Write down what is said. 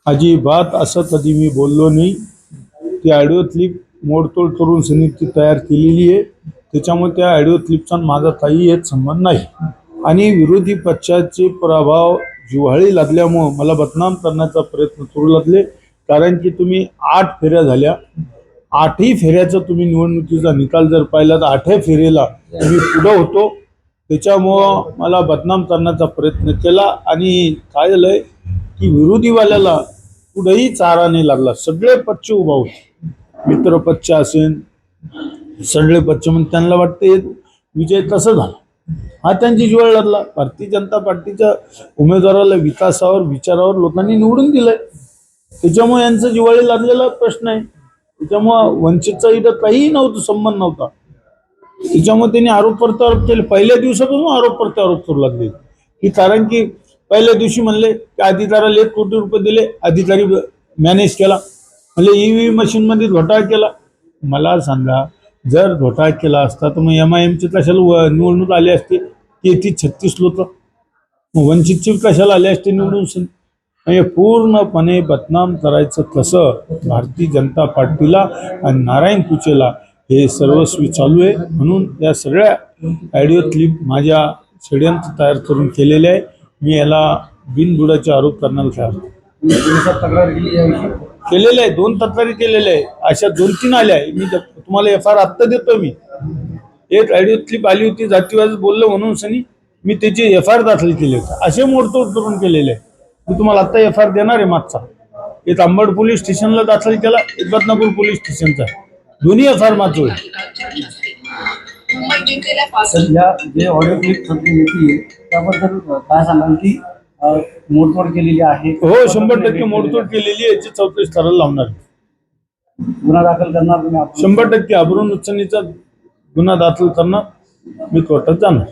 अजिबात असं कधी मी बोललो नाही. ती ऑडिओ क्लिप मोडतोड करून समिती तयार केलेली आहे. त्याच्यामुळे त्या ऑडिओ क्लिपचा माझा काही एक संबंध नाही. आणि विरोधी पक्षाचे प्रभाव जिव्हाळी लागल्यामुळं मला बदनाम करण्याचा प्रयत्न करू लागले. कारण की तुम्ही 8 फेऱ्या झाल्या, 8ही फेऱ्याचा तुम्ही निवडणुकीचा निकाल जर पाहिला तर 8व्या फेरीला मी पुढं होतो. त्याच्यामुळं मला बदनाम करण्याचा प्रयत्न केला. आणि काय झालंय की विरोधीवाल्याला कुठेही चारा नाही लागला. सगळे पक्ष उभा होते, मित्र पक्ष असेल सगळे पक्ष, म्हणजे त्यांना वाटते विजय तसं झाला. हा त्यांची जिव्हाळी लागला. भारतीय जनता पार्टीच्या उमेदवाराला विकासावर विचारावर लोकांनी निवडून दिलंय. त्याच्यामुळे यांचं जिव्हाळी लागलेला प्रश्न आहे. त्याच्यामुळं वंचितचा इथं काही नव्हतं, संबंध नव्हता. त्याच्यामुळे त्यांनी आरोप प्रत्यारोप केले. पहिल्या दिवसापासून आरोप प्रत्यारोप करू लागले की कारण की पहिल्या दिवशी म्हणले की अधिकाऱ्याला 1 कोटी रुपये दिले, अधिकारी मॅनेज केला. म्हणजे ईव्हीएम मशीन मध्ये घोटाळा केला. मला सांगा, जर घोटाळा केला असता तर मग MIMची कशाला निवडणूक आली असते? 33-36 लोक. वंचितची कशाला आले असते निवडून? म्हणजे पूर्णपणे बदनाम करायचं कसं भारतीय जनता पार्टीला आणि नारायण कुचेला हे सर्वस्वी चालू आहे. म्हणून या सगळ्या ऑडिओ क्लिप माझ्या षडयंत्र तयार करून केलेले आहे. मी याला बिनबुडाचे आरोप करण्याला तयार केलेले आहे. 2 तक्रारी केलेल्या आहे. अशा 2-3 आल्या आहे. मी तुम्हाला FIR आत्ता देतो. मी एक ऑडिओ क्लिप आली होती, जातीवाद बोललं म्हणून सनी मी त्याची FIR दाखल केली होती. असे मोडतोड करून केलेले आहे. मी तुम्हाला आत्ता FIR देणार आहे. मागचा एक अंबड पोलीस स्टेशनला दाखल केला, एक बदनापूर पोलीस स्टेशनचा. दोन्ही FIR मागचं होईल. या जे ऑडिओ क्लिप येते त्याबद्दल काय सांगाल की मोडतोड केलेली आहे? हो, 100% मोडतोड केलेली आहे. याची चौकशी करायला लावणार. गुन्हा दाखल करणार तुम्ही? 100% अब्रू नुकसानीचा गुन्हा दाखल करणार. मी कोर्टात जाणार.